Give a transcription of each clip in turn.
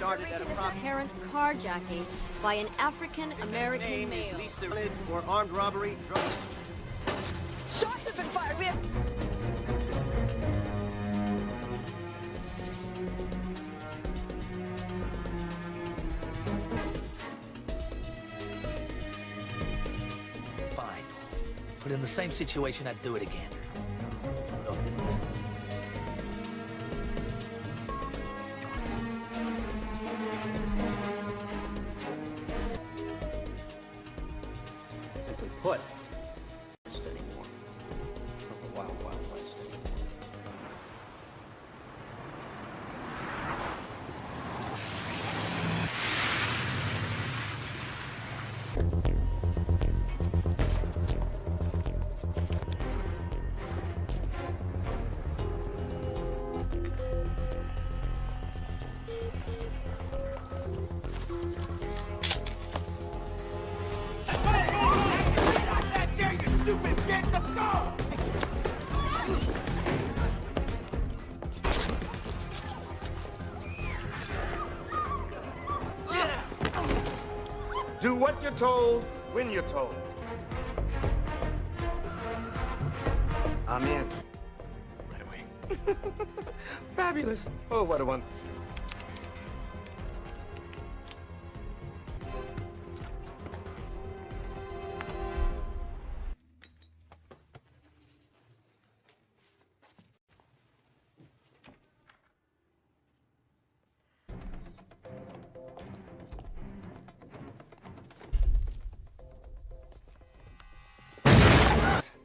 started at apparent carjacking by an African-American male. For armed robbery, Shots have been fired. We have... Fine. But in the same situation, I'd do it again. simply put, anymore. From the wild, wild west anymore. Do what you're told, when you're told. I'm in. Right away. Fabulous. Oh, what a one.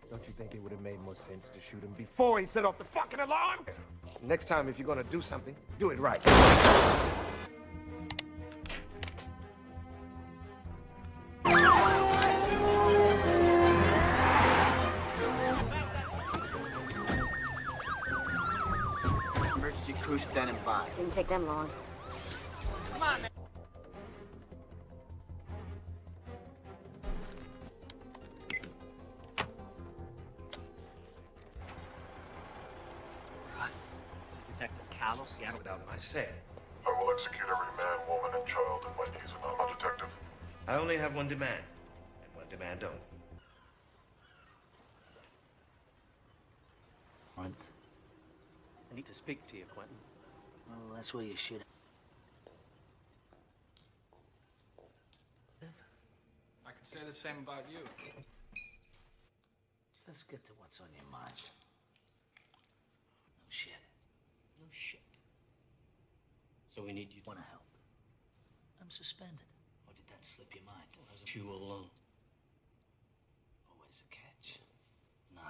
Don't you think it would have made more sense to shoot him before he set off the fucking alarm? Next time, if you're gonna do something, do it right. Emergency crew standing by. Didn't take them long. Come on, man. Detective Callow, Seattle. Without my say. I will execute every man, woman, and child in my needs and I'm a detective. I only have one demand, and one demand only. What? I need to speak to you, Quentin. Well, that's where you should. I could say the same about you. Let's get to what's on your mind. No shit. No shit. So we need you to Want to help? I'm suspended. Or did that slip your mind? you alone. Always a catch.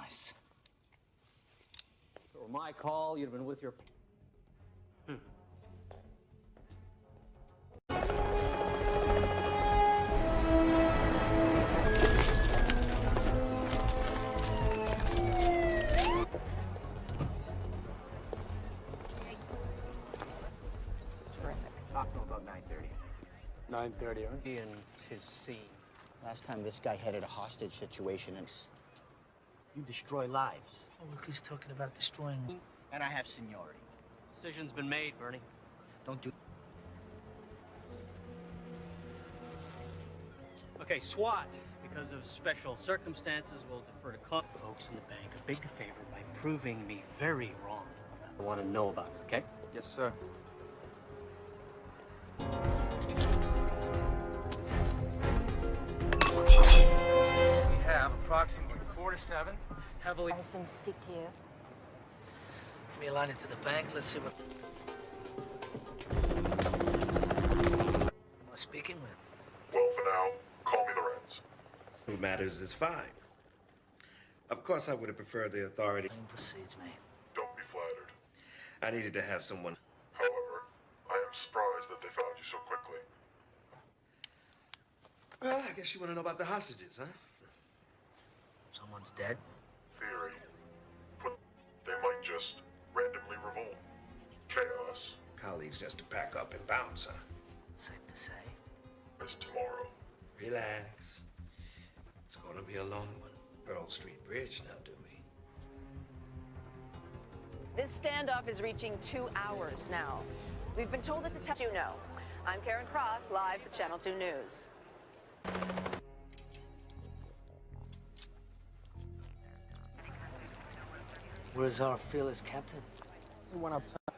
Nice. If it were my call, you'd have been with your... Talk to him about 9:30. 9:30, huh? He and his scene. Last time this guy headed a hostage situation and You destroy lives. Oh, look who's talking about destroying... I have seniority. Decision's been made, Bernie. Don't do Okay, SWAT. Because of special circumstances, we'll defer to folks in the bank a big favor by proving me very wrong. I want to know about it, okay? Yes, sir. We have approximately 4 to 7 heavily... My husband to speak to you. Give me a line into the bank. Let's see what... Who am I speaking with? Well, for now, call me Lorenz. Who matters is fine. Of course, I would have preferred the authority. Plane proceeds, mate. Don't be flattered. I needed to have someone. However, I am surprised that they found you so quickly. Well, I guess you want to know about the hostages, huh? Someone's dead? Theory. They might just randomly revolt. Chaos Colleagues just to pack up and bounce, huh? Safe to say. is tomorrow. Relax. It's gonna be a long one. Pearl Street Bridge now, do we? This standoff is reaching 2 hours now. We've been told that you know. I'm Karen Cross, live for Channel 2 News. Where's our fearless captain? He went up top.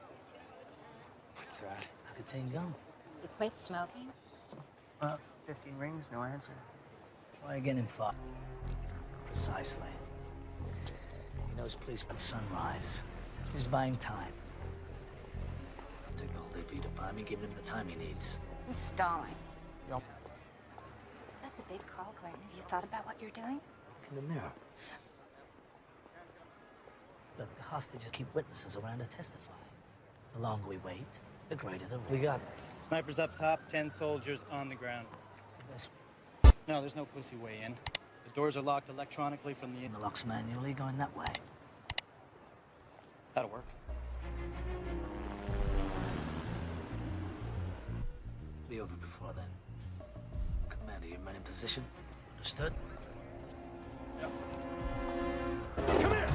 What's that? How could Tane go? You quit smoking? 15 rings, no answer. Try again in 5. Precisely. He knows police at sunrise. He's buying time. It'll take the whole day for you to find me, giving him the time he needs. He's stalling. Yep. That's a big call, Quentin. Have you thought about what you're doing? In the mirror. Look, the hostages keep witnesses around to testify. The longer we wait, the greater the risk. We got them. Snipers up top, 10 soldiers on the ground. It's the best. No, there's no pussy way in. The doors are locked electronically from the... And the lock's manually going that way. That'll work. Be over before then. Commander, your men in position? Understood? Yep. Come here!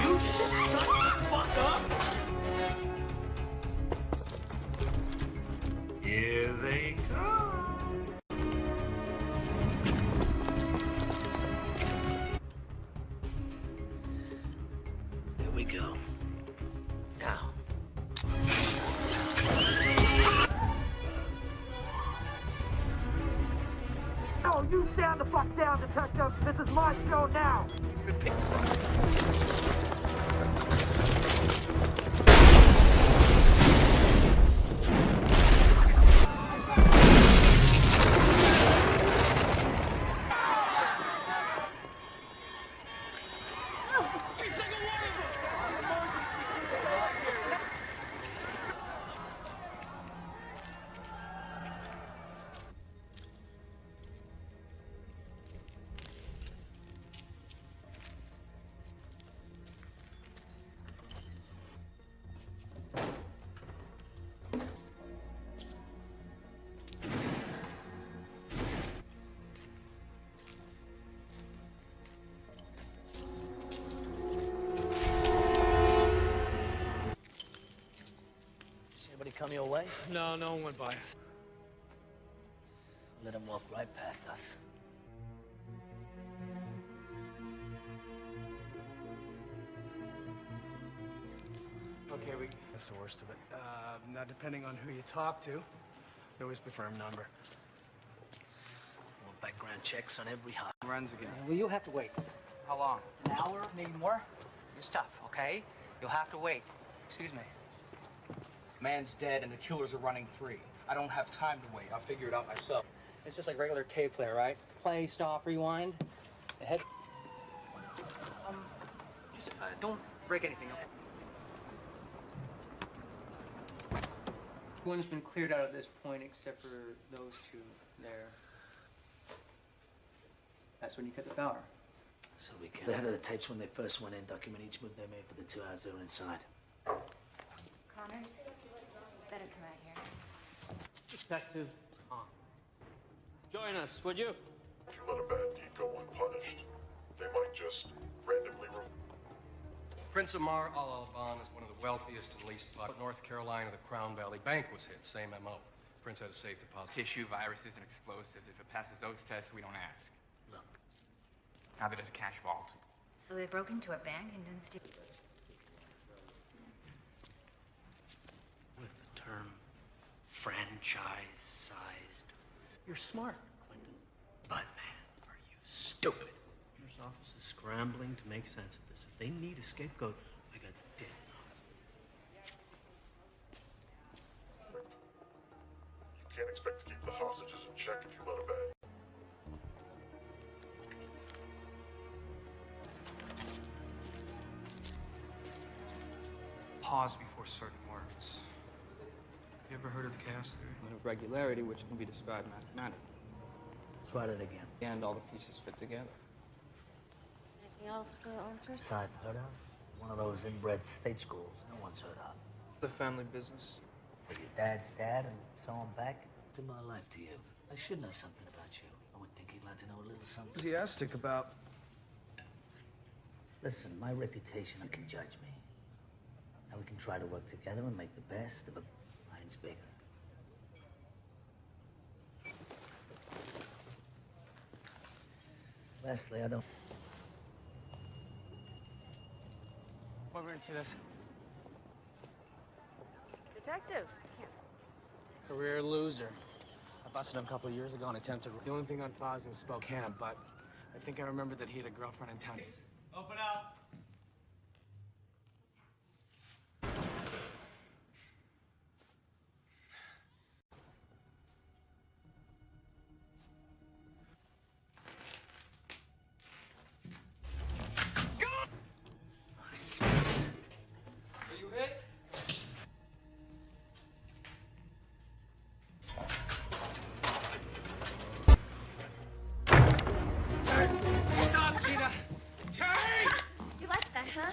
You just shut the fuck up! Here they come. Here we go. Now. No, you stand the fuck down, detective. This is my show now. Good pick. Come your way? No, no one went by us. Let him walk right past us. Okay, that's the worst of it. Now, depending on who you talk to, they always prefer a number. More background checks on every hot. Runs again. Well, you'll have to wait. How long? An hour, maybe more. It's tough, okay? You'll have to wait. Excuse me. Man's dead and the killers are running free. I don't have time to wait. I'll figure it out myself. It's just like regular tape player, right? Play, stop, rewind. The head. Just don't break anything. One's been cleared out at this point except for those two there. That's when you cut the power. So we can. They had the tapes when they first went in, document each move they made for the 2 hours they were inside. Connors, better come out here. Detective Tom. Join us, would you? If you let a bad deed go unpunished, they might just randomly Prince Amar Al-Alban is one of the wealthiest and least popular. North Carolina, the Crown Valley Bank was hit. Same MO. Prince had a safe deposit. Tissue, viruses, and explosives. If it passes those tests, we don't ask. Look. Now that it's a cash vault. So they broke into a bank and didn't steal. With the term franchise-sized. You're smart, Quentin. But, man, are you stupid. Your office is scrambling to make sense of this. If they need a scapegoat, I got dead. You can't expect to keep the hostages in check if you let a bad. Pause before certain words. You ever heard of the chaos theory? Of regularity, which can be described mathematically. Let's write it again. And all the pieces fit together. Anything else, officers? So I've heard of. One of those inbred state schools no one's heard of. The family business. But your dad's dad and so on back. To my life to you. I should know something about you. I would think he'd like to know a little something. Enthusiastic about. Listen, my reputation, you can judge me. Now we can try to work together and make the best of a mine's bigger. Leslie, I don't... We're going to see this. Detective. Career loser. I busted him a couple of years ago and attempted... The only thing on file is in Spokane, but I think I remember that he had a girlfriend in town. Open up. You like that, huh?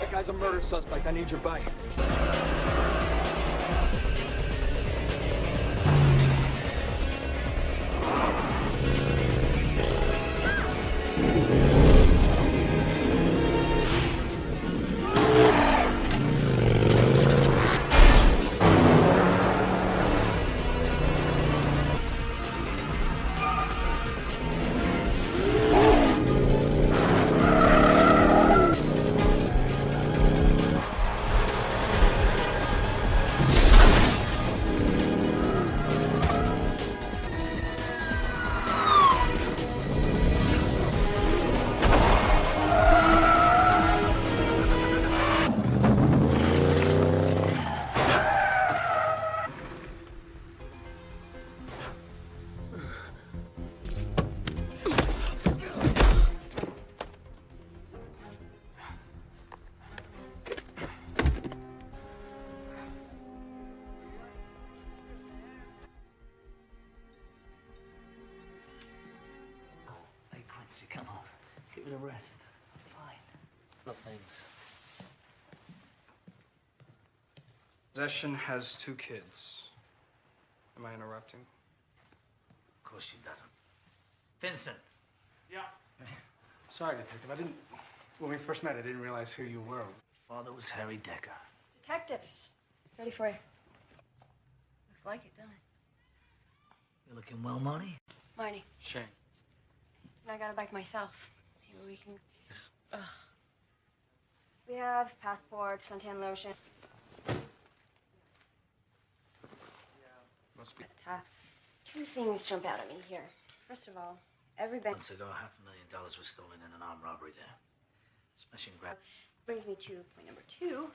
That guy's a murder suspect. I need your bike. Hey, Quincy, come on. Give it a rest. I'm fine. No thanks. Possession has 2 kids. Am I interrupting? Of course she doesn't. Vincent. Yeah. Sorry, Detective. When we first met, I didn't realize who you were. Father was Harry Decker. Detectives. Ready for you. Looks like it, doesn't it? You looking well, Marty? Marty, Shane. I got a bike myself. Maybe we can... Ugh. We have passports, suntan lotion. Must be. But, 2 things jump out at me here. First of all, every bank... Months ago, $500,000 was stolen in an armed robbery there. Smash and grab. Brings me to point number 2.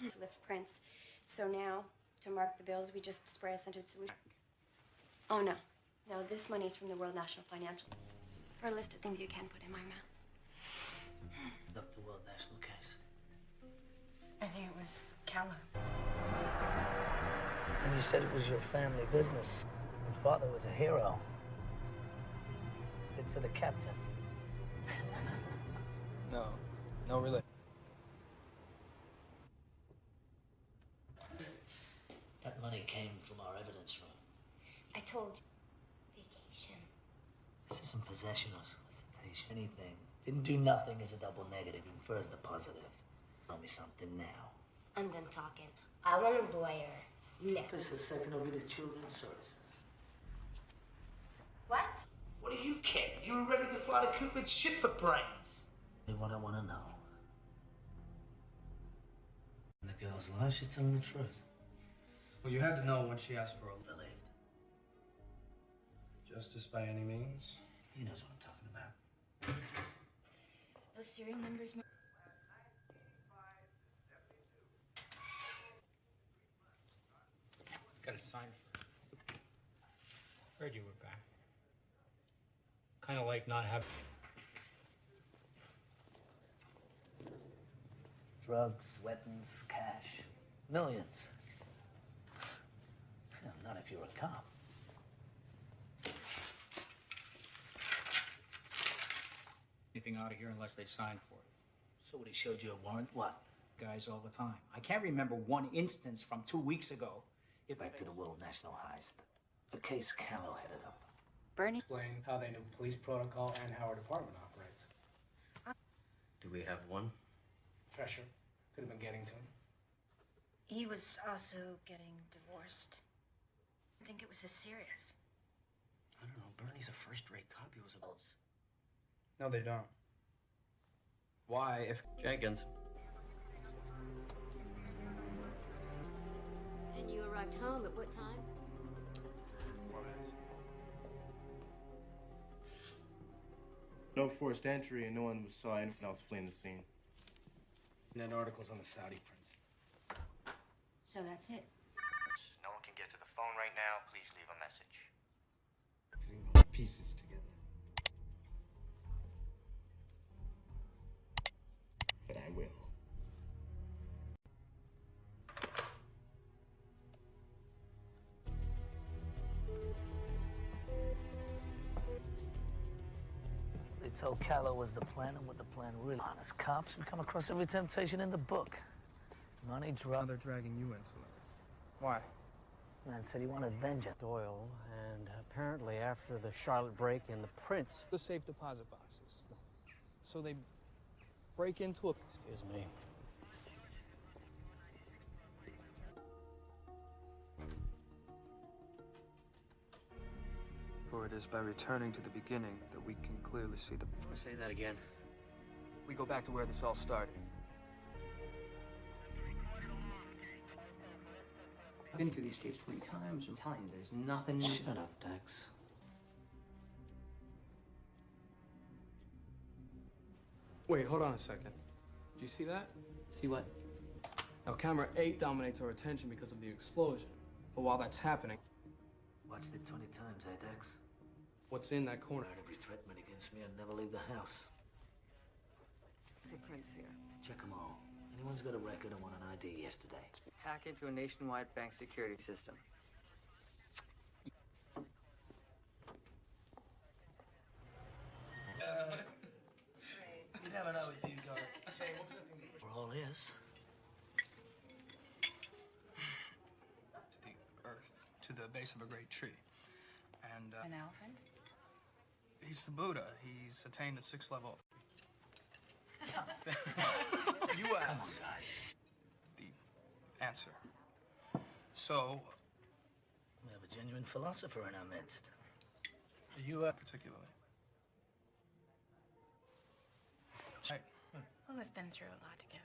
To lift prints. So now, to mark the bills, we just spray a scented solution. Oh, no. No, this money is from the World National Financial. For a list of things you can put in my mouth. Up the World National case. I think it was Calla. And you said it was your family business. Your father was a hero. It's to the captain. No relation. That money came from our evidence room. I told you. Vacation. This isn't possession or solicitation. Anything. Didn't do nothing is a double negative. Infers the positive. Tell me something now. I'm done talking. I want a lawyer. No. Just a second, will be the children's services. What? What do you care? You were ready to fly to Cupid's ship for brains. What I want to know. And the girl's alive, she's telling the truth. Well, you had to know when she asked for a Believed. justice by any means. He knows what I'm talking about. Those serial numbers... Got to sign first. Heard you were back. Kind of like not having... Drugs, weapons, cash. Millions. Not if you're a cop. anything out of here unless they sign for it. So what, he showed you a warrant? What? Guys all the time. I can't remember one instance from 2 weeks ago. Get back to the World National Heist. A case Callow headed up. Bernie? Explain how they knew police protocol and how our department operates. Do we have one? Pressure. Could have been getting to him. He was also getting divorced. I think it was this serious. I don't know. Bernie's a first-rate cop. He was a boss. No, they don't. Why, if... Jenkins. And you arrived home at what time? No forced entry, and no one saw anyone else fleeing the scene. Net articles on the Saudi prince. So that's it. No one can get to the phone right now. Please leave a message. Putting all the pieces together. But I will. They told Callow was the plan, and what the plan really honest cops would come across every temptation in the book. Money, Now drugs. they're dragging you into it. Why? Man said he wanted vengeance. Doyle, and apparently after the Charlotte break-in, the prince... The safe deposit boxes. So they break into a... Excuse me. For it is by returning to the beginning that we can clearly see the... Say that again. We go back to where this all started. I've been through these tapes 20 times. I'm telling you, there's nothing... Shut up, Dex. Wait, hold on a second. Did you see that? See what? Now, camera 8 dominates our attention because of the explosion. But while that's happening, Watched it 20 times, eh, Dex? what's in that corner? Every threat made against me, I'd never leave the house. See Prince here. Check them all. Anyone's got a record and want an ID yesterday. Hack into a nationwide bank security system. You never know with you guys. We're all ears. To the earth, to the base of a great tree. And, An elephant? he's the Buddha. He's attained the 6th level. You asked the answer. So, We have a genuine philosopher in our midst. you particularly. Right. Well, we've been through a lot together.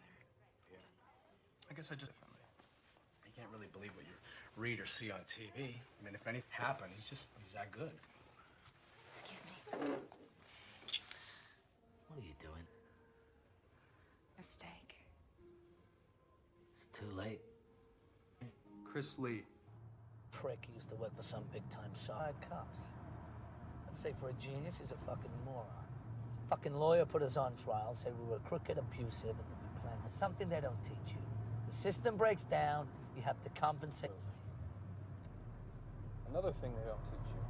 I guess I just differently. You can't really believe what you read or see on TV. I mean, if anything happened, he's that good. Excuse me. What are you doing? A steak. It's too late. Chris Lee. Prick used to work for some big-time side cops. I'd say for a genius, he's a fucking moron. His fucking lawyer put us on trial, said we were crooked, abusive, and that we planned something they don't teach you. The system breaks down, you have to compensate. Another thing they don't teach you.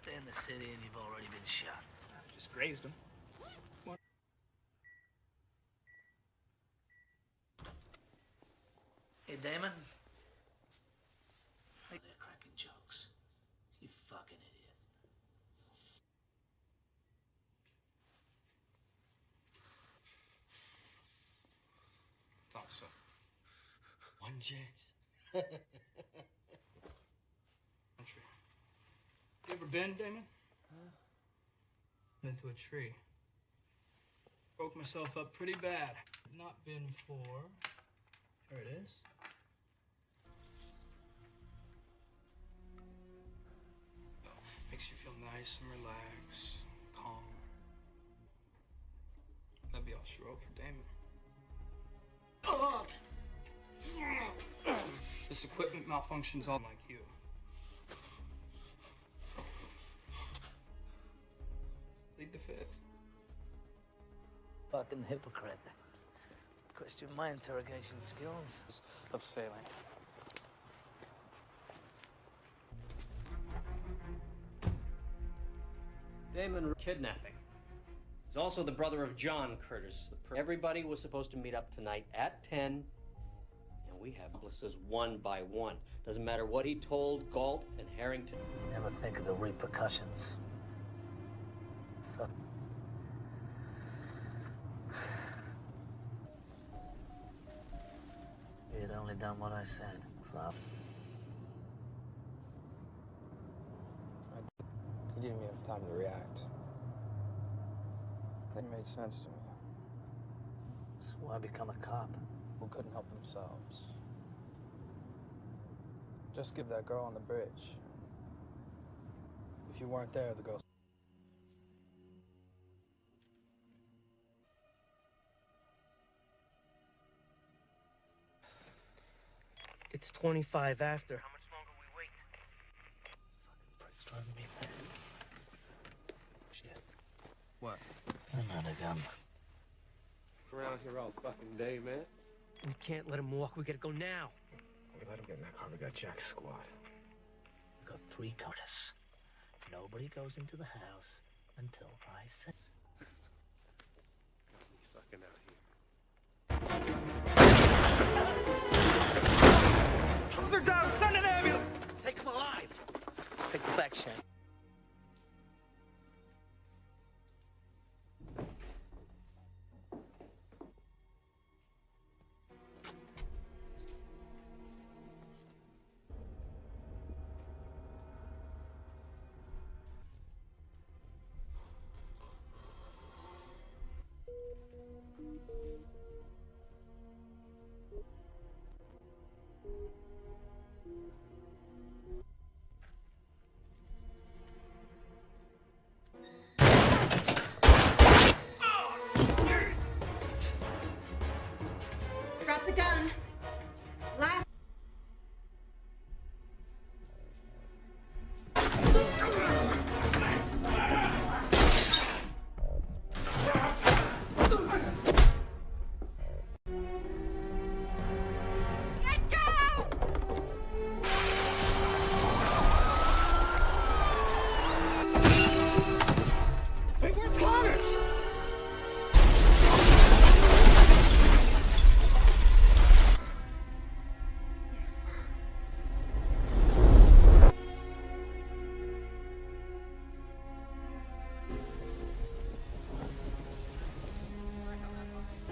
Stay in the city and you've already been shot. Just grazed him. Hey, Damon. They're cracking jokes. You fucking idiot. Thought so. One chance. Country. You ever been, Damon? Into a tree. Broke myself up pretty bad. Not been for... Here it is. Makes you feel nice and relaxed, calm. That'd be all she wrote for Damon. This equipment malfunctions all like you. Plead the fifth. Fucking hypocrite. Question my interrogation skills. Of sailing. Damon kidnapping. He's also the brother of John Curtis. Everybody was supposed to meet up tonight at 10, and we have accomplices one by one. Doesn't matter what he told Galt and Harrington. Never think of the repercussions. So... He had only done what I said. Flop. He didn't even have time to react. That made sense to me. That's why I become a cop. Who couldn't help themselves. Just give that girl on the bridge. If you weren't there, the girl... It's 25 after. How much longer we wait? Fucking prick's driving me mad. Shit. What? I'm out of gum. Around here all fucking day, man. We can't let him walk. We gotta go now. We let him get in that car. We got Jack's squad. We got 3 cars. Nobody goes into the house until I say. Got me fucking out here. They're down! Send an ambulance! Take him alive! Take the back, Shane. Drop the gun. Last. Get down! Hey, where's Connors?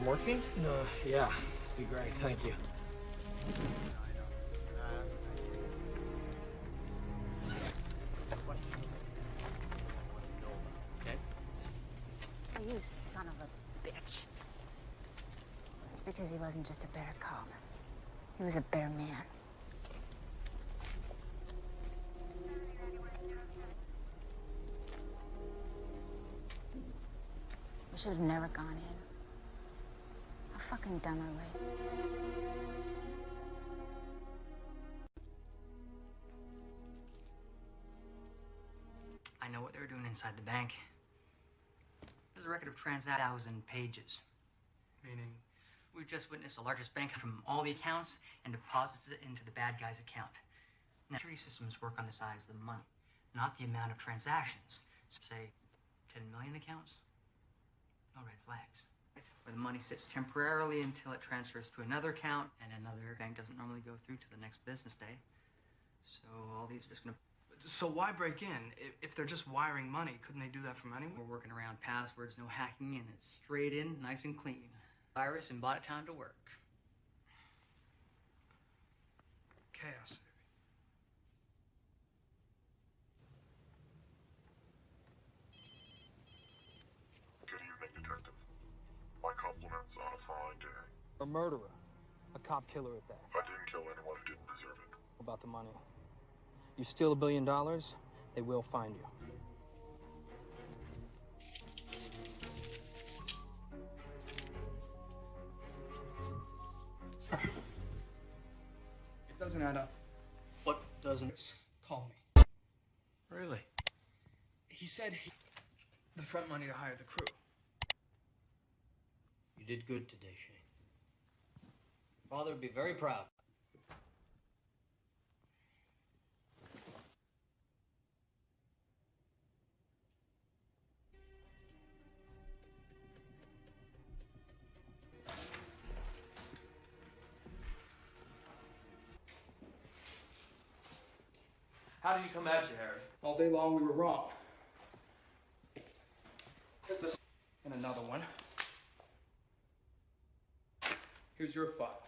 Morphine? No, yeah. Be great, thank you. Okay? You son of a bitch. It's because he wasn't just a better cop. He was a better man. We should have never gone in. How fucking dumb are we? I know what they were doing inside the bank. There's a record of 1,000 pages. Meaning, we've just witnessed the largest bank from all the accounts and deposits it into the bad guy's account. Now, security systems work on the size of the money, not the amount of transactions. So, say, 10 million accounts? No red flags. Where the money sits temporarily until it transfers to another account, and another bank doesn't normally go through to the next business day. So all these are just gonna... So why break in? If they're just wiring money, couldn't they do that from anywhere? We're working around passwords, no hacking, and it's straight in, nice and clean. Virus and bought it time to work. chaos theory. Good evening, Detective. My compliments on a fine day. A murderer. A cop killer at that. I didn't kill anyone who didn't deserve it. About the money. You steal $1 billion, they will find you. It doesn't add up. What doesn't? Call me. Really? He said the front money to hire the crew. You did good today, Shane. Father would be very proud. How did he come at you, Harry? All day long we were wrong. Here's this and another one. Here's your file.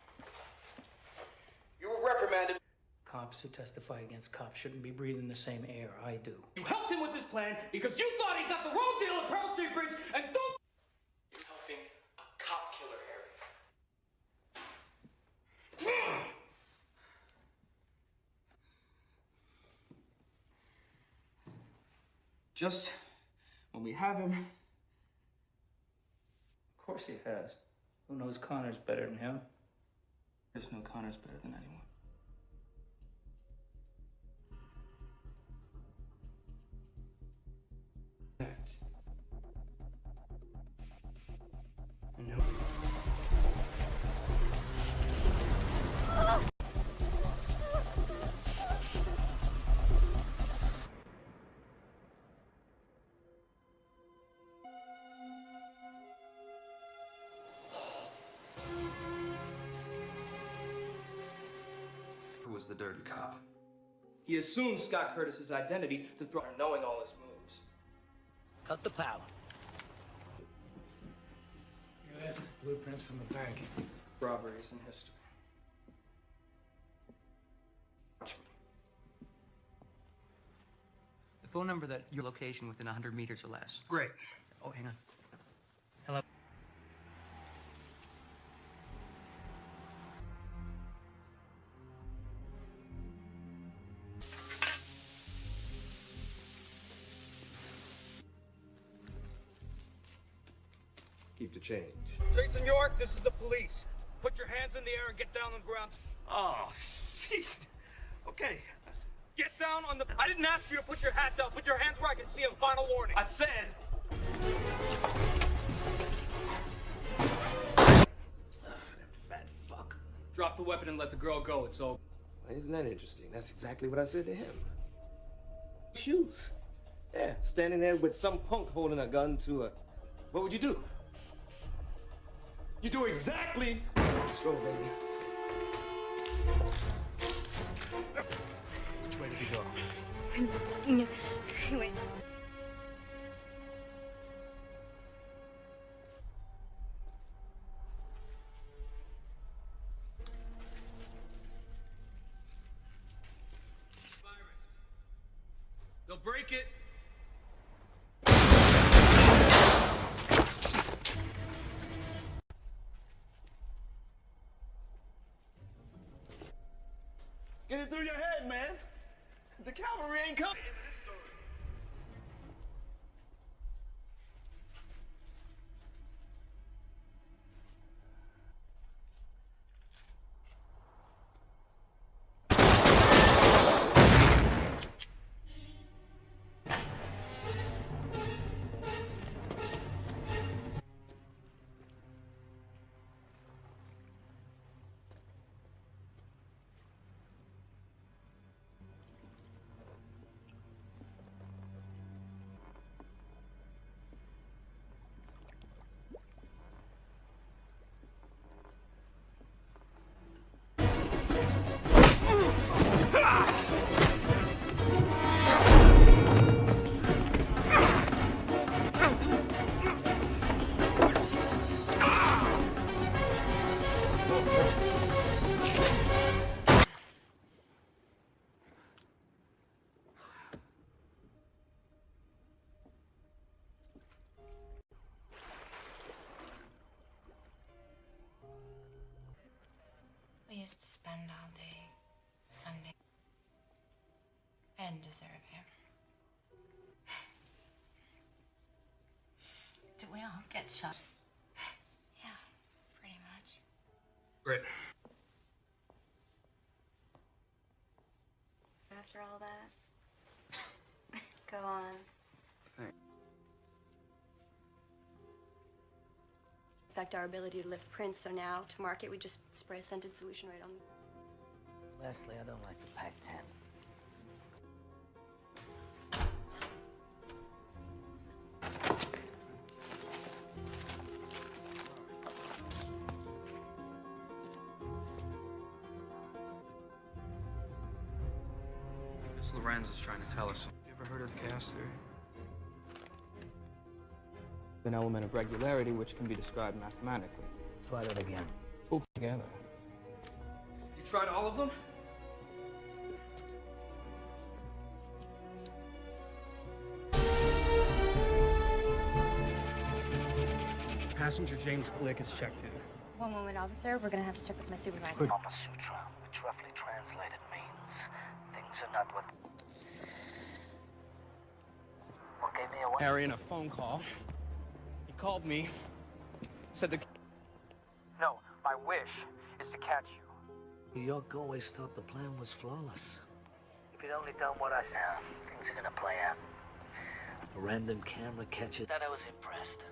You were reprimanded. Cops who testify against cops shouldn't be breathing the same air I do. You helped him with this plan because you thought he got the wrong deal at Pearl Street Bridge and don't... You're helping a cop killer, Harry. Just when we have him... Of course he has. Who knows Connor's better than him? There's no Connor's better than anyone. I know. Who was the dirty cop? He assumed Scott Curtis's identity to throw knowing all his moves. Cut the power. Here it is. Blueprints from the bank. Robberies in history. Watch me. The phone number that your location within 100 meters or less. Great. Oh, hang on. Hello. Keep the change. Jason York, this is the police. Put your hands in the air and get down on the ground. Oh, jeez. Okay. Get down on the... I didn't ask you to put your hat down. Put your hands where I can see them. Final warning. I said... Fat fuck. Drop the weapon and let the girl go. It's over. Well, isn't that interesting? That's exactly what I said to him. Shoes. Yeah, standing there with some punk holding a gun to a... What would you do? You do exactly... Let's roll, baby. Which way did he go? Wait. They'll break it. Get it through your head, man. The cavalry ain't coming. spend all day Sunday. I didn't deserve him. Did we all get shot? Yeah, pretty much. Great. After all that, go on. Thanks. Affect our ability to lift prints, so now to market we just spray a scented solution right on. Leslie, I don't like the Pac-10. This Lorenz is trying to tell us. You ever heard of the chaos theory? An element of regularity which can be described mathematically. Try that again. Pull together. You tried all of them? Passenger James Glick is checked in. One moment, officer. We're gonna have to check with my supervisor. Kama Sutra, which roughly translated means things are not what gave me away. Harry in a phone call. He called me, said the... No, my wish is to catch you. New York always thought the plan was flawless. If you'd only done what I said, things are gonna play out. A random camera catches that I was impressed.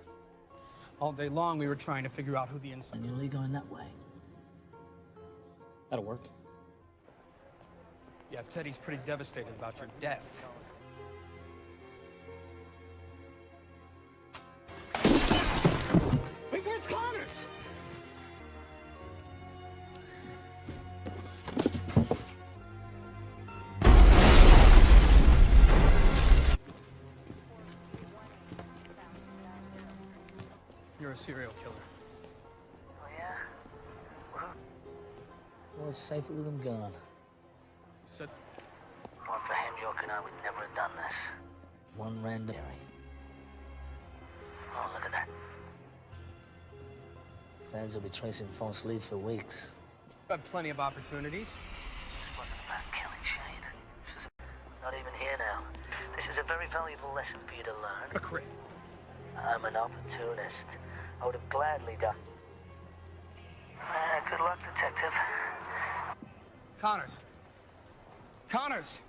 All day long, we were trying to figure out who the inside... And you're only going that way. That'll work. Yeah, Teddy's pretty devastated about your death. Wait, where's Connors? You're a serial killer. Oh, yeah? Well, it's safer with him gone. Said... One for him, York and I would never have done this. One random... Oh, look at that. Fans will be tracing false leads for weeks. I've had plenty of opportunities. This wasn't about killing Shane. Not even here now. This is a very valuable lesson for you to learn. A crit. I'm an opportunist. I would have gladly done. Good luck, detective. Connors. Connors!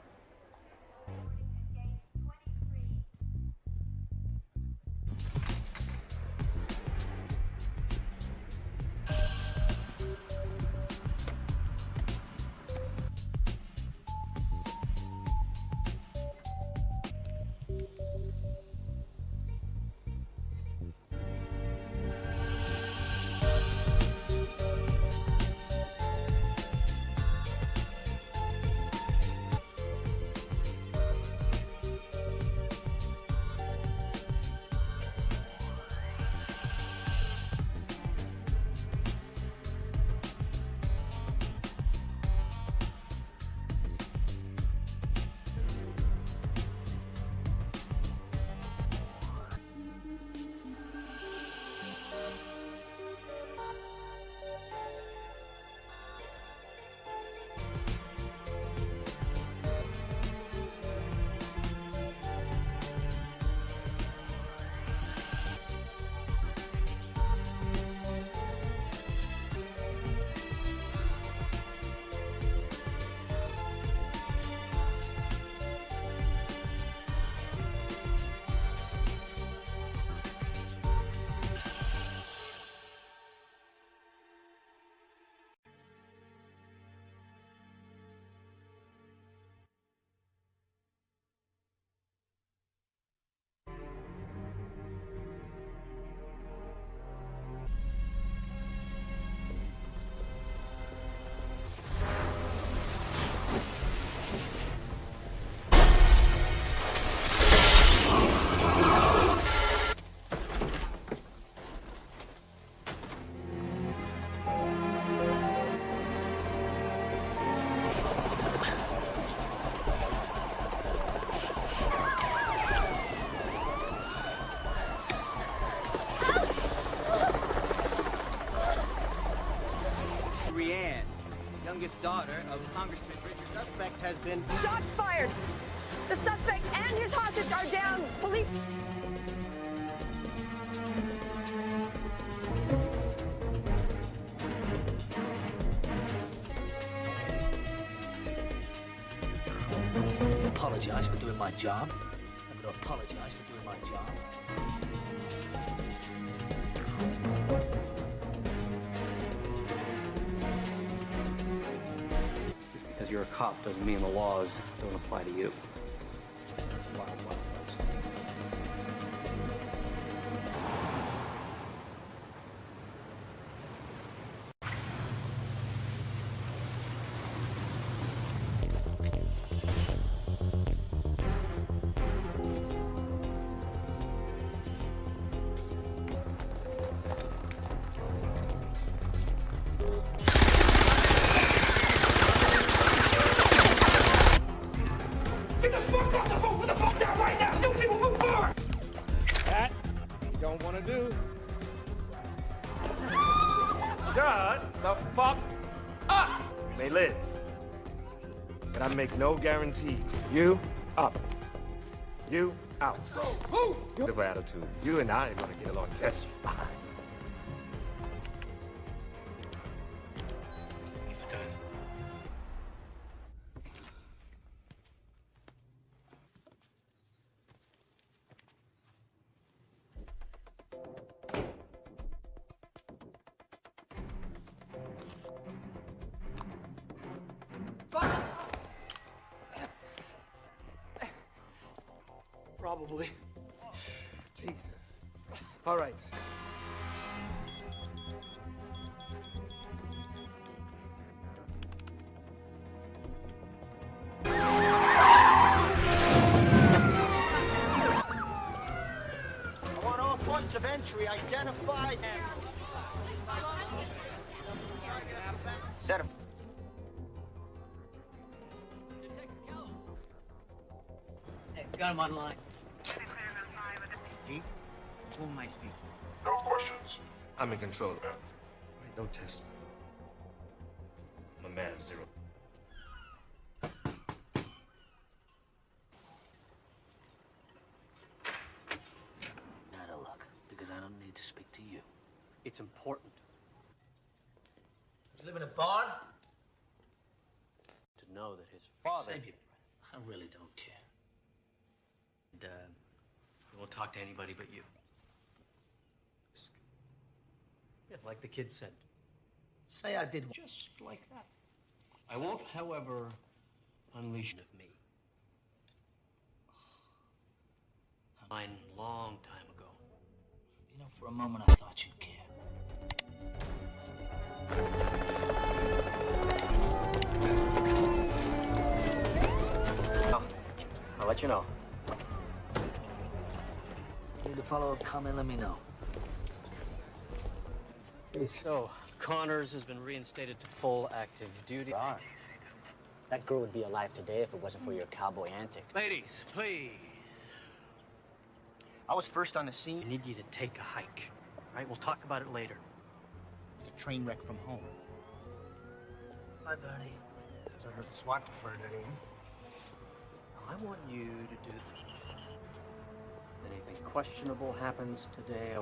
daughter of Congressman Richard. Suspect has been... Shots fired! The suspect and his hostage are down. Police... Apologize for doing my job. I'm gonna apologize for doing my job. Just because you're a cop doesn't mean the laws don't apply to you. Wild, wild west. Make no guarantee. You up. You out. Let's go. Beautiful attitude. You and I are gonna get along just fine. It's done. Probably. Jesus. All right. I want all points of entry identified. Set him. Hey, got him online. Pete, who am I speaking? No questions. I'm in control of that. Wait, don't test me. I'm a man of zero. Out of luck, because I don't need to speak to you. It's important You live in a barn? to know that his father... Save your breath. I really don't care. And, I won't talk to anybody but you. Yeah, like the kid said. Say I did. Just like that. I won't, however, unleash of me. Mine long time ago. You know, for a moment I thought you'd care. I'll let you know. Need to follow up comment, let me know. So, Connors has been reinstated to full active duty. God. That girl would be alive today if it wasn't for your cowboy antics. Ladies, please. I was first on the scene. I need you to take a hike. All right, we'll talk about it later. The train wreck from home. Bye, Bernie. So I heard the SWAT deferred anything. I want you to do this. If anything questionable happens today,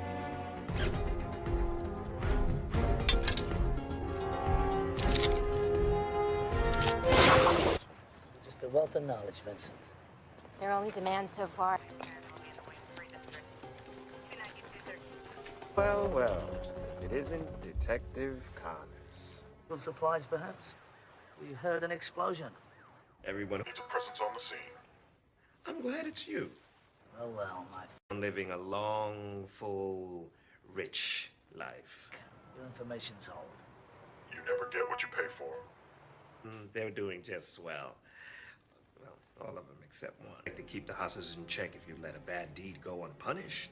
Just a wealth of knowledge, Vincent. Their only demand so far. Well, well. If it isn't Detective Connors. Little supplies, perhaps? We heard an explosion. Everyone Needs a presence on the scene. I'm glad it's you. Oh, well, my... I'm living a long, full, rich life. Your information's old. You never get what you pay for. They're doing just swell. Well, all of them except one. Like to keep the hostages in check if you let a bad deed go unpunished.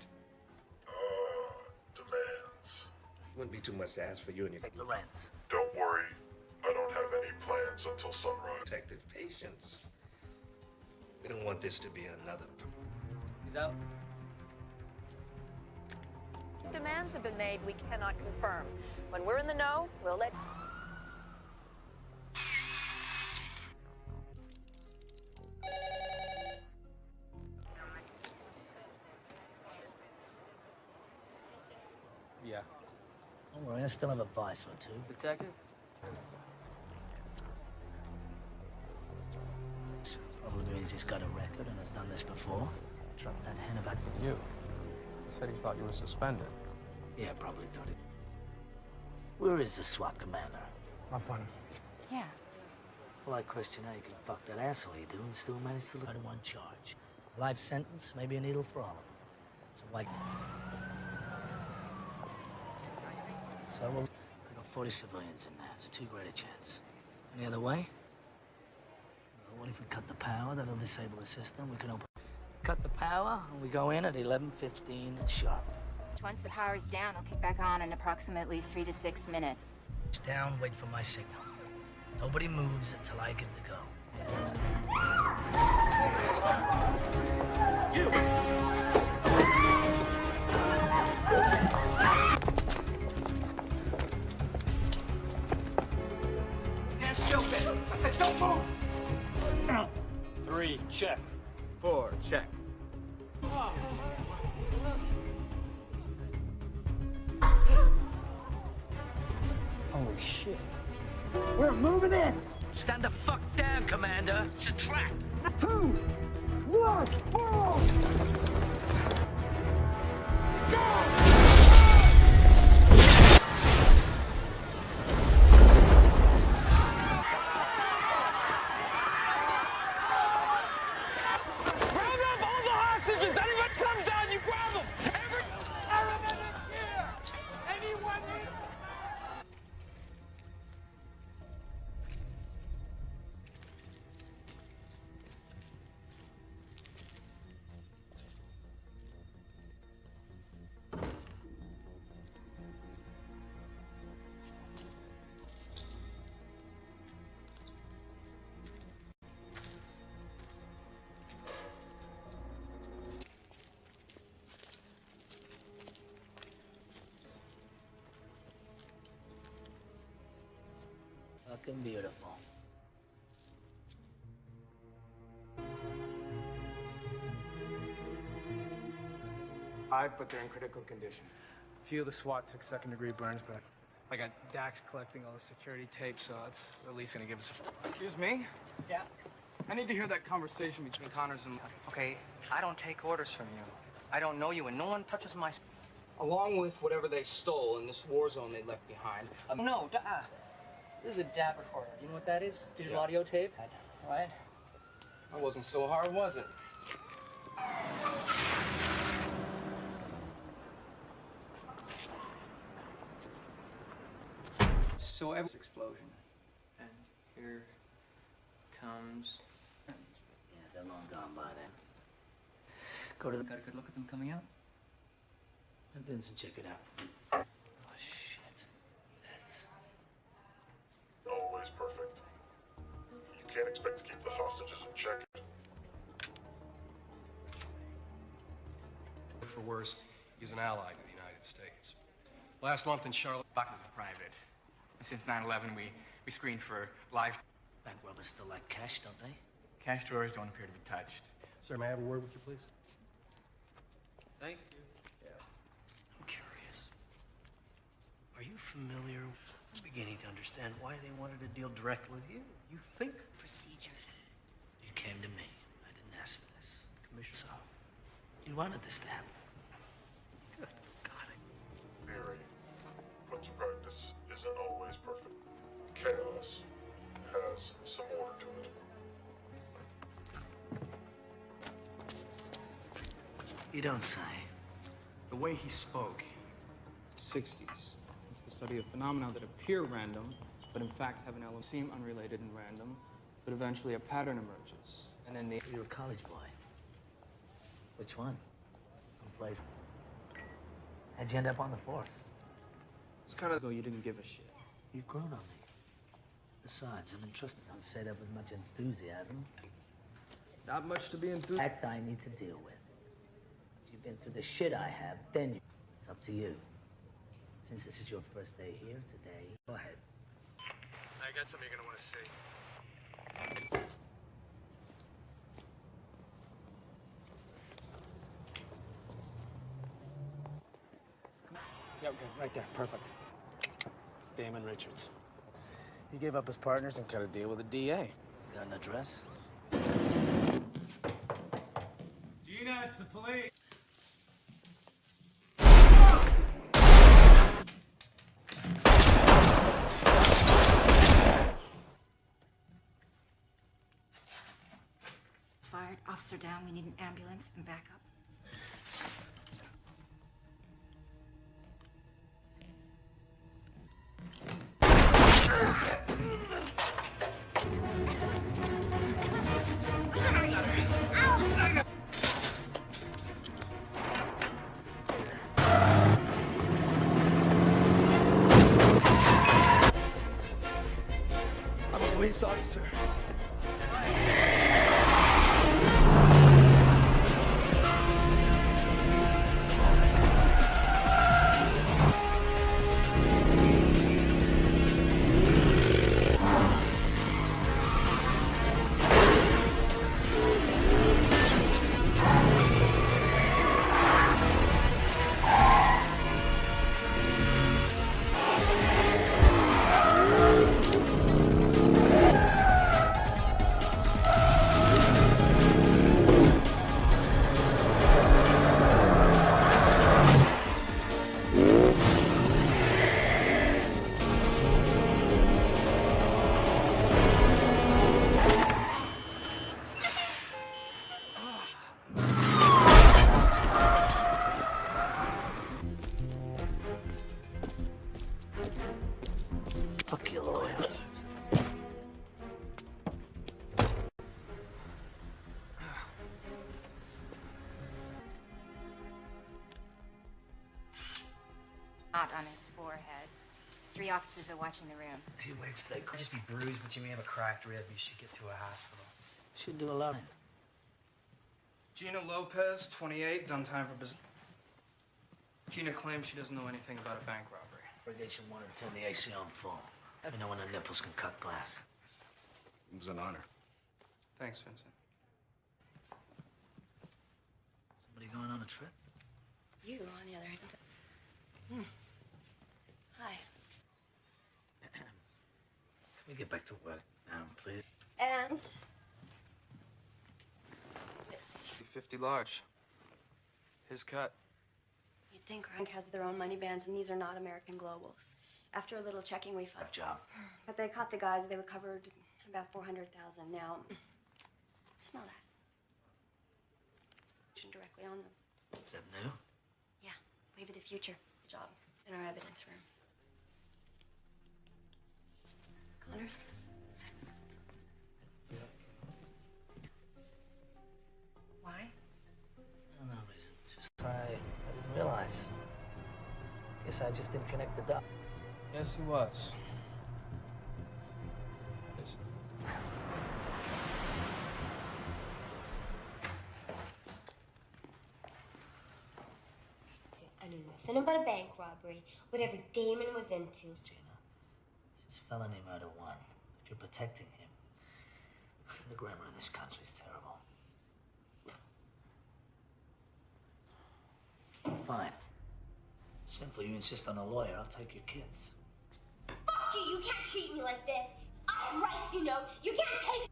Demands. Wouldn't be too much to ask for you and your... Lorenz. Don't worry. I don't have any plans until sunrise. Detective patience. We don't want this to be another... He's out. Demands have been made we cannot confirm. When we're in the know, we'll let... Don't worry, I still have a vice or two. Detective? Probably means he's got a record and has done this before. Drops that hen about to You. He said he thought you were suspended. Yeah, probably thought it. Where is the SWAT commander? How funny. Yeah. Well, I question how you can fuck that asshole you do and still manage to look at one charge. Life sentence, maybe a needle for all of them. So, like... So, we got 40 civilians in there. It's too great a chance. Any other way? Well, what if we cut the power? That'll disable the system. We can open... Cut the power, and we go in at 11:15 sharp. Once the power's down, I'll kick back on in approximately 3 to 6 minutes. It's down, wait for my signal. Nobody moves until I give the go. You! Stand still, Ben. I said don't move! 3, check. 4, check. Holy shit. We're moving in! Stand the fuck down, Commander. It's a trap. 2, 1, boom! Round up all the hostages! Anyone comes out, you grab them! Every paramedic here! Anyone here? Fucking beautiful. But they're in critical condition. A few of the SWAT took second-degree burns, but I got Dax collecting all the security tape, so it's at least gonna give us a... Excuse me? Yeah? I need to hear that conversation between Connors and... Okay, I don't take orders from you. I don't know you, and no one touches my... Along with whatever they stole in this war zone they left behind. No, this is a DAB recorder. You know what that is? Digital audio tape? Right? That wasn't so hard, was it? So every explosion. And here comes... Yeah, they're long gone by then. Go to the... Got a good look at them coming out? Vincent, check it out. Oh, shit. That's... Always perfect. You can't expect to keep the hostages in check. For worse, he's an ally to the United States. Last month in Charlotte... Boxes are private. Since 9/11, we screened for live... Bank robbers still like cash, don't they? Cash drawers don't appear to be touched. Sir, may I have a word with you, please? Thank you. I'm curious. Are you familiar? I'm beginning to understand why they wanted to deal directly with you. You think Procedure. You came to me. I didn't ask for this. Commissioner. So, you wanted this to happen. good. Got it. Theory, put to practice, isn't always perfect. Chaos has some order to it. You don't say. The way he spoke, 60s. It's the study of phenomena that appear random, but in fact have an element seem unrelated and random, but eventually a pattern emerges. And then You're a college boy. Which one? Someplace. How'd you end up on the force? It's kind of though you didn't give a shit. You've grown on me. Besides, I'm entrusted. Don't say that with much enthusiasm. Not much to be enthused. Fact I need to deal with. If you've been through the shit I have, then it's up to you. Since this is your first day here today, go ahead. I got something you're gonna want to see. Yeah, okay, right there, perfect. Damon Richards. He gave up his partners and cut a deal with the DA. Got an address? Gina, it's the police. Fired. Officer down. We need an ambulance and backup. I'm a police officer. Fuck your lawyer. Not on his forehead. 3 officers are watching the room. He wakes, they Could just be bruised, but you may have a cracked rib. You should get to a hospital. should do a lot. Gina Lopez, 28, done time for business. Gina claims she doesn't know anything about a bank robbery. Irrigation wanted to turn the AC on full. Let me know when the nipples can cut glass. It was an honor. Thanks, Vincent. Somebody going on a trip? You, on the other hand. Hi. Can we get back to work now, please? And this. 50 large. His cut. You'd think Rank has their own money bands, and these are not American Globals. After a little checking, we found. Good job. But they caught the guys. They recovered about 400,000. Now, smell that. Directly on them. Is that new? Yeah, wave of the future. Good job. In our evidence room. Connors. Why? No reason. Just I didn't realize. Guess I just didn't connect the dots. Yes, he was. Yes. I knew nothing about a bank robbery, whatever Damon was into. Gina, this is felony murder 1. If you're protecting him, the grammar in this country is terrible. Fine. Simple. You insist on a lawyer, I'll take your kids. Fuck you! You can't treat me like this. I have rights, you know. You can't take.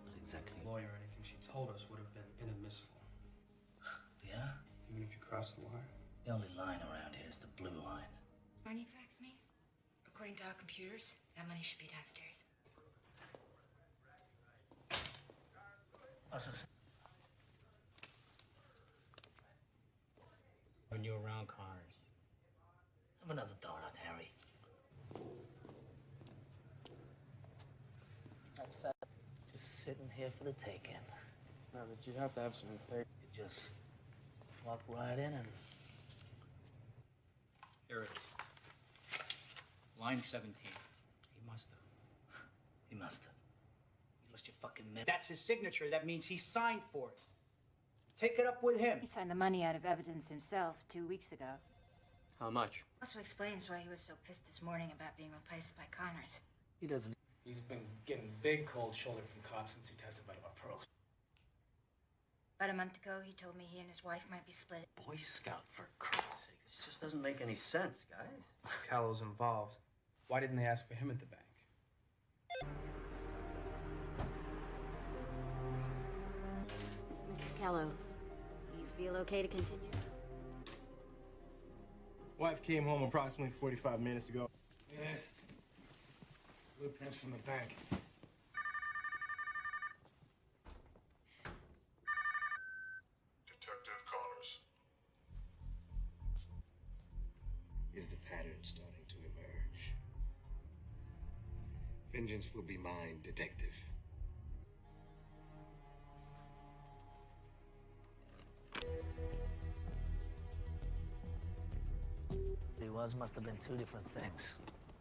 What exactly? Lawyer or anything she told us would have been inadmissible. Yeah? Even if you cross the wire. The only line around here is the blue line. Money fax me? According to our computers, that money should be downstairs. What's this? When you're around Connors. Have another donut, Harry. Just sitting here for the taking. No, but you'd have to have some faith. You just walk right in and... Here it is. Line 17. He must have. He must have. You lost your fucking mind. That's his signature. That means he signed for it. Take it up with him. He signed the money out of evidence himself 2 weeks ago. How much? Also explains why he was so pissed this morning about being replaced by Connors. He doesn't... He's been getting big cold shoulder from cops since he testified about pearls. About a month ago, he told me he and his wife might be split. Boy Scout, for Christ's sake. This just doesn't make any sense, guys. Callow's involved. Why didn't they ask for him at the bank? Mrs. Callow, you feel okay to continue? Wife came home approximately 45 minutes ago. Yes. Blueprints from the bank. Detective Connors. Is the pattern starting to emerge? Vengeance will be mine, detective. Must have been two different things.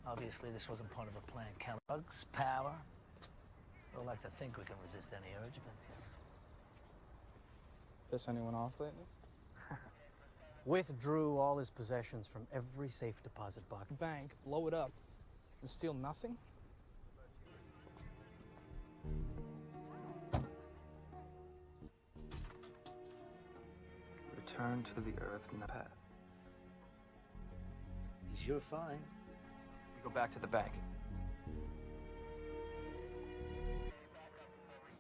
Obviously, this wasn't part of a plan. Drugs, power. We'd like to think we can resist any urge, but it's... Piss anyone off lately? Withdrew all his possessions from every safe deposit box. Bank, blow it up, and steal nothing? Return to the earth, Pat. You're fine. We go back to the bank.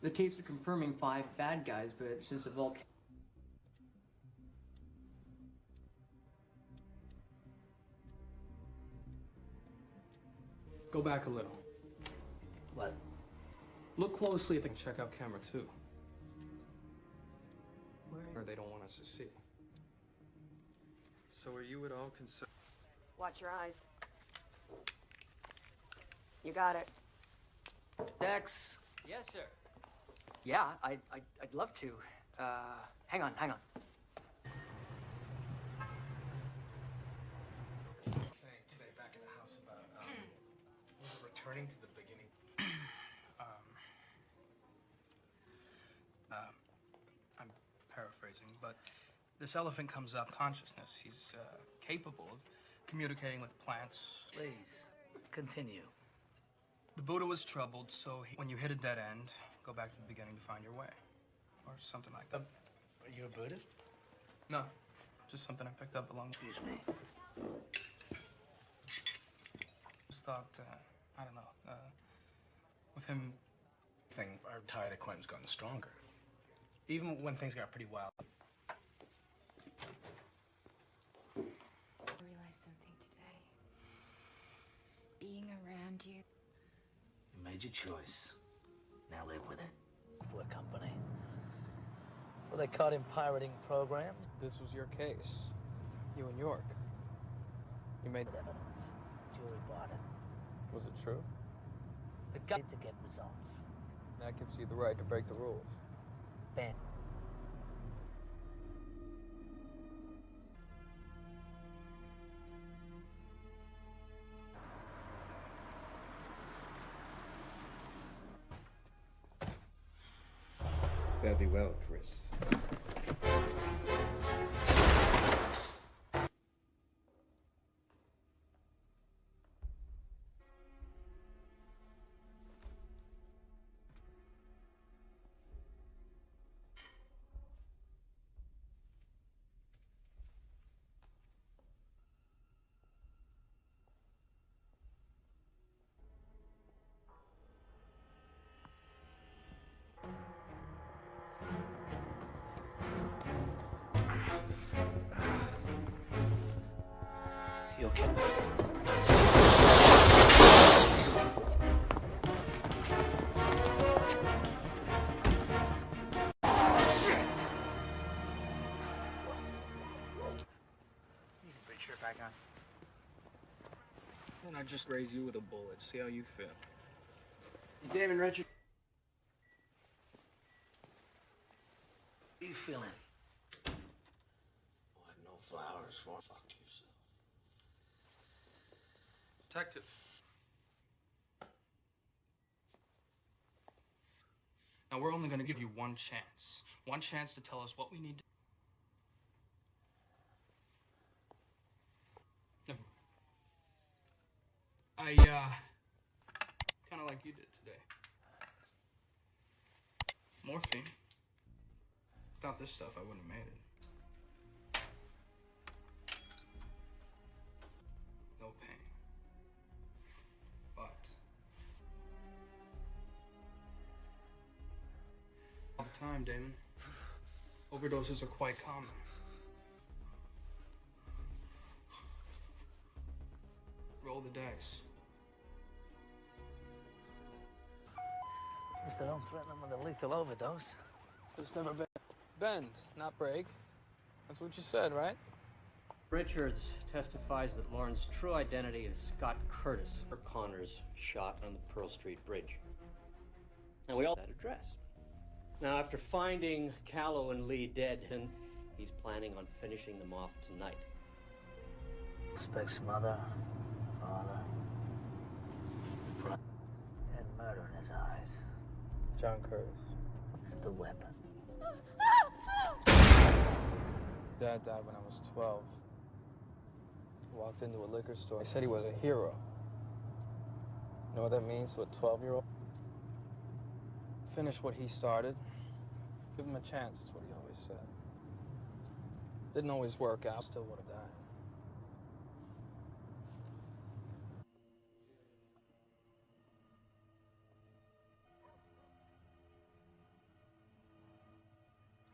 The tapes are confirming 5 bad guys, but since the volcano... Go back a little. What? Look closely at the checkout camera, too. Or they don't want us to see. So are you at all concerned? Watch your eyes. You got it. Dex. Yes, sir. Yeah, I'd love to. Hang on. Saying today back at the house about, was it returning to the beginning? I'm paraphrasing, but this elephant comes up consciousness. He's, capable of communicating with plants. Please, continue. The Buddha was troubled, so when you hit a dead end, go back to the beginning to find your way. Or something like that. Are you a Buddhist? No, just something I picked up along the... Excuse me. Just thought, I don't know, with him... Our tired acquaintance gotten stronger. Even when things got pretty wild. I realized something today. Being around you. You made your choice. Now live with it. For a company. So they caught him pirating programs. This was your case. You in York. You made evidence. Jury bought it. Was it true? The guy to get results. That gives you the right to break the rules. Ben. Fare thee well, Chris. You okay? Back on. Then I just raise you with a bullet. See how you feel. You David Richard. How you feeling? What, no flowers for? Fuck yourself. Detective. Now, we're only going to give you one chance. One chance to tell us what we need to... I, kind of like you did today. Morphine. Without this stuff, I wouldn't have made it. time, Damon. Overdoses are quite common. Roll the dice. At least I don't threaten them with a lethal overdose. It's never been. Bend, not break. That's what you said, right? Richards testifies that Lauren's true identity is Scott Curtis, or Connors shot on the Pearl Street Bridge. And we all that address. Now, after finding Callow and Lee dead, he's planning on finishing them off tonight. Suspect's mother, father, brother. Had murder in his eyes. John Curtis. The weapon. Dad died when I was 12. Walked into a liquor store. He said he was a hero. You know what that means to a 12-year-old? Finish what he started. Give him a chance, is what he always said. Didn't always work out. Still would have died.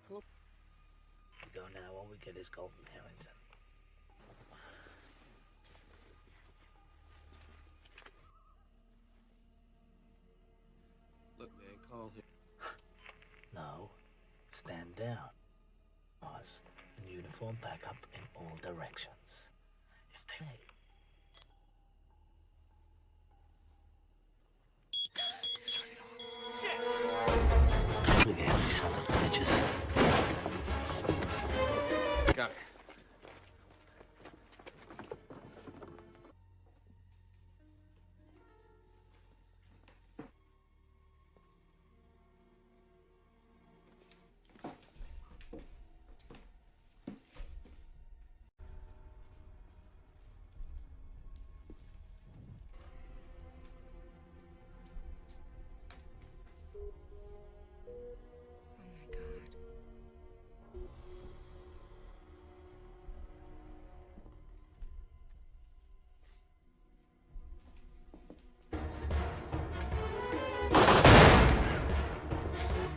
We go now, all we get is Golden Harrington. Look, man, call him. No, stand down. Pause and uniform backup in all directions. If they Shit! Look at these sons of bitches. Got it.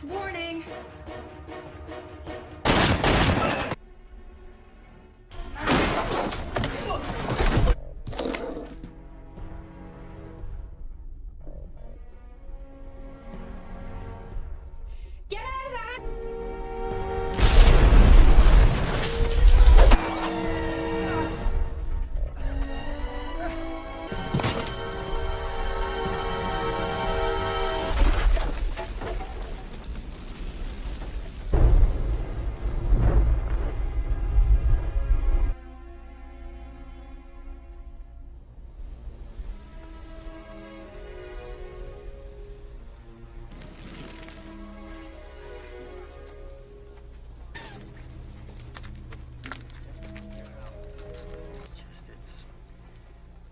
Warning! Get out of the house!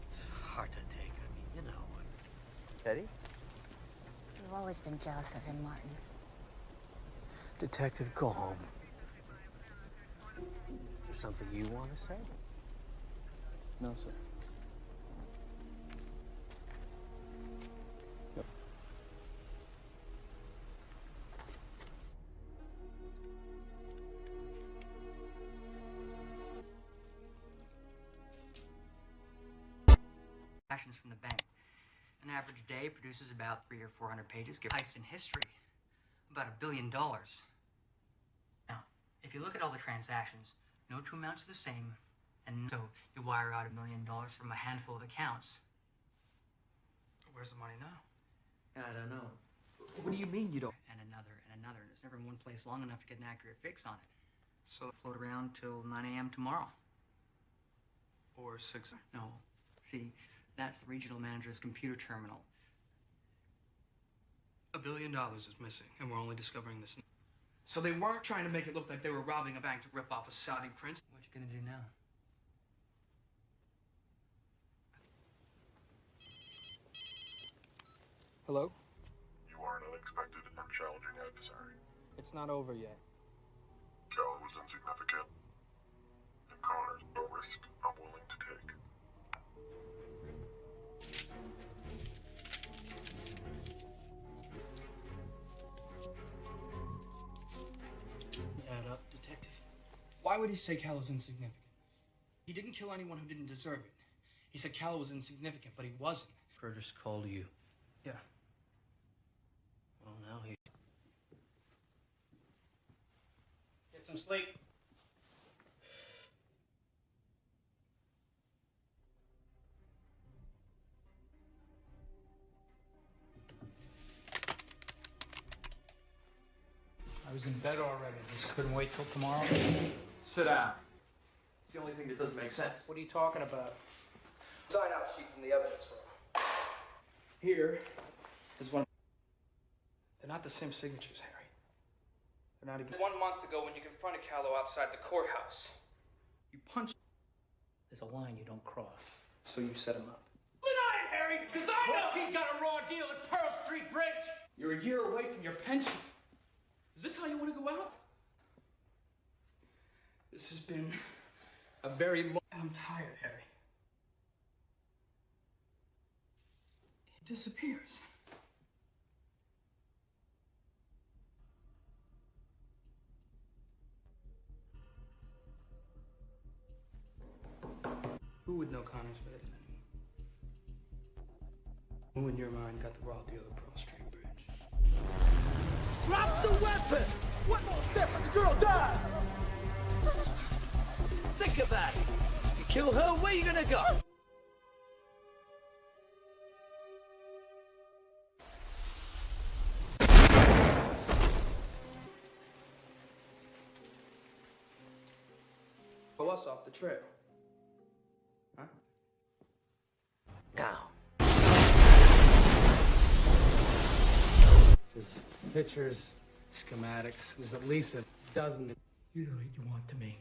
It's hard to take. I mean, you know. Eddie? You've always been jealous of him, Martin. Detective, go home. Is there something you want to say? No, sir. Actions from the bank. An average day produces about 300 or 400 pages. Give heist in history. About $1 billion. Now, if you look at all the transactions, no two amounts are the same, and so you wire out $1 million from a handful of accounts. Where's the money now? I don't know. What do you mean you don't? And another, and another. And it's never in one place long enough to get an accurate fix on it. So float around till 9 a.m. tomorrow. Or 6. No. See, that's the regional manager's computer terminal. $1 billion is missing, and we're only discovering this. So they weren't trying to make it look like they were robbing a bank to rip off a Saudi prince. What you gonna do now? Hello? You are an unexpected and challenging adversary. It's not over yet. Callow was insignificant, and Connors a risk I'm willing to take. Why would he say Cal was insignificant? He didn't kill anyone who didn't deserve it. He said Cal was insignificant, but he wasn't. Curtis called you. Yeah. Well, now he... Get some sleep. I was in bed already. Just couldn't wait till tomorrow. Sit down. It's the only thing that doesn't make sense. What are you talking about? Sign-out sheet from the evidence room. Here is one. They're not the same signatures, Harry. They're not even. 1 month ago, when you confronted Callow outside the courthouse, you punched. There's a line you don't cross. So you set him up. Deny it, Harry, because I know he got a raw deal at Pearl Street Bridge. You're a year away from your pension. Is this how you want to go out? This has been a very long... I'm tired, Harry. He disappears. Who would know Connor's better than anyone? Who in your mind got the raw deal at Pearl Street Bridge? Drop the weapon! One more step and the girl dies! Think about it. You kill her, where you gonna go? Pull us off the trail. Huh? Now. There's pictures, schematics. There's at least a dozen. You know what you want to me.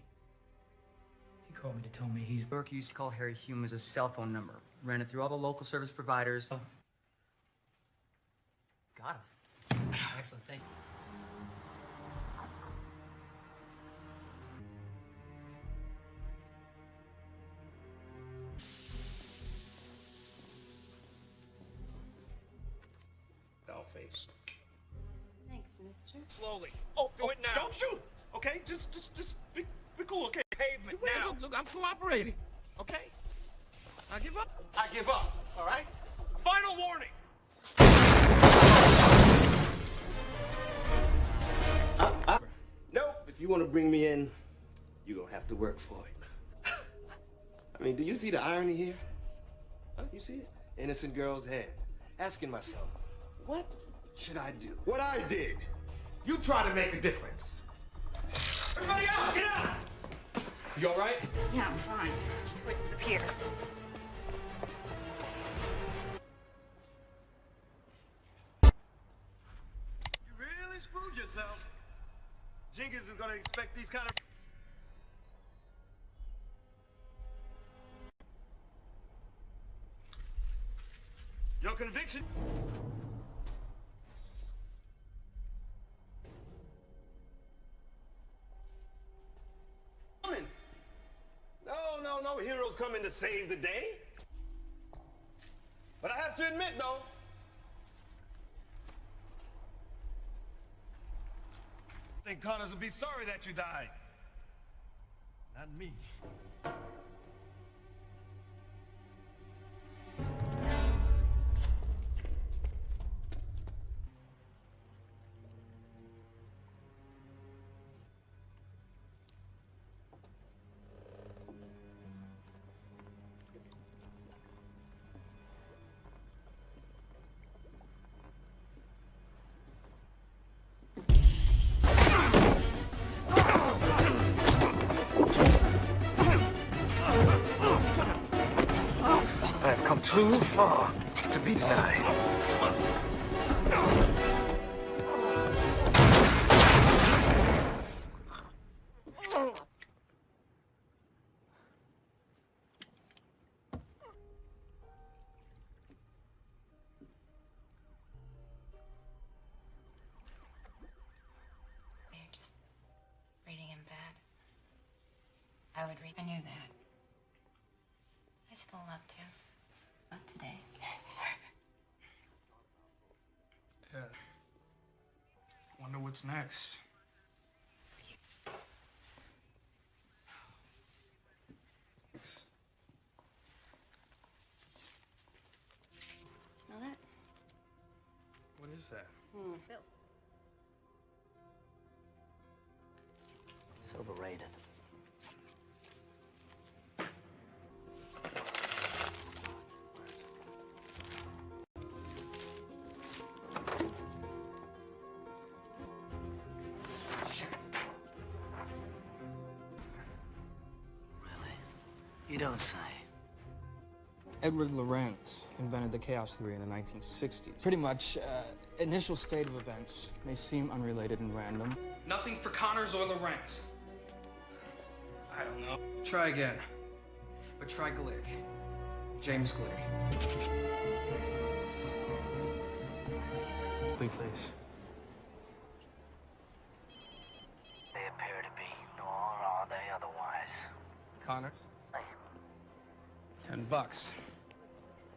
He called me to tell me he's... Burke used to call Harry Hume as a cell phone number. Ran it through all the local service providers. Oh. Got him. Excellent, thank you. Dollface. Thanks, mister. Slowly. Oh, do it now. Don't shoot. Okay, just be cool. Okay. Pavement now. Look, I'm cooperating. Okay. I give up. I give up. All right. Final warning. Nope. If you want to bring me in, you're gonna have to work for it. I mean, do you see the irony here? Huh? You see it? Innocent girl's head. Asking myself, what should I do? What I did. You try to make a difference. Everybody out! Get out! You all right? Yeah, I'm fine. Towards the pier. You really screwed yourself. Jenkins is gonna expect these kind of... Your conviction? No heroes coming to save the day. But I have to admit, though, I think Connors will be sorry that you died. Not me. I've come too far to be denied. You're just reading him bad. I would read. I knew that. I still love to. Not today. Yeah. Wonder what's next. What's that? Bills. It's overrated. You don't say. Edward Lorenz invented the chaos theory in the 1960s. Pretty much, initial state of events may seem unrelated and random. Nothing for Connors or Lorenz. I don't know. Try again. But try Glick. James Glick. Please. They appear to be, nor are they otherwise. Connors? Hey. $10.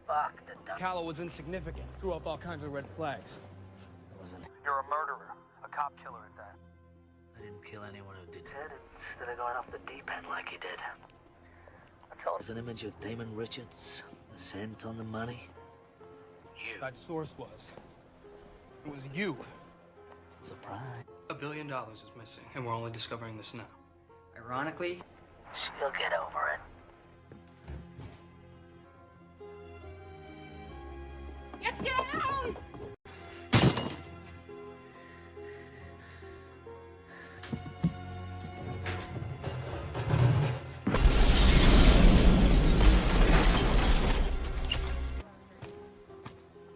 Fuck the duck. Callow was insignificant. Threw up all kinds of red flags. It wasn't. You're a murderer. A cop killer at that. I didn't kill anyone who did it. Instead of going off the deep end like he did. I told. There's an image of Damon Richards, the scent on the money. You. That source was. It was you. Surprise. $1 billion is missing, and we're only discovering this now. Ironically, she'll get over it. Get down!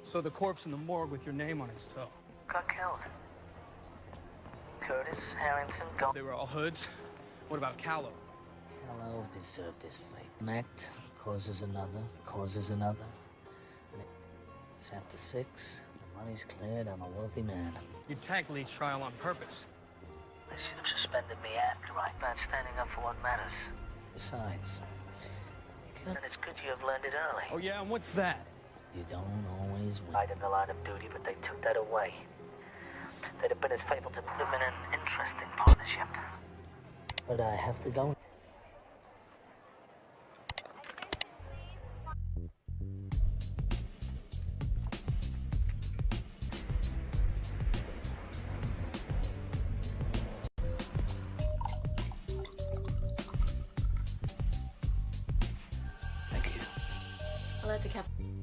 So the corpse in the morgue with your name on its toe. Got killed. Curtis, Harrington, They were all hoods. What about Callow? Callow deserved his fate. An act causes another, causes another. And it's after 6, the money's cleared, I'm a wealthy man. You tanked Lee's trial on purpose. They should have suspended me after not standing up for what matters. Besides, and it's good you have learned it early. Oh yeah, and what's that? You don't always win. Right in the line of duty, but they took that away. They'd have been as faithful to live in an interesting partnership. But I have to go. I'll let the captain.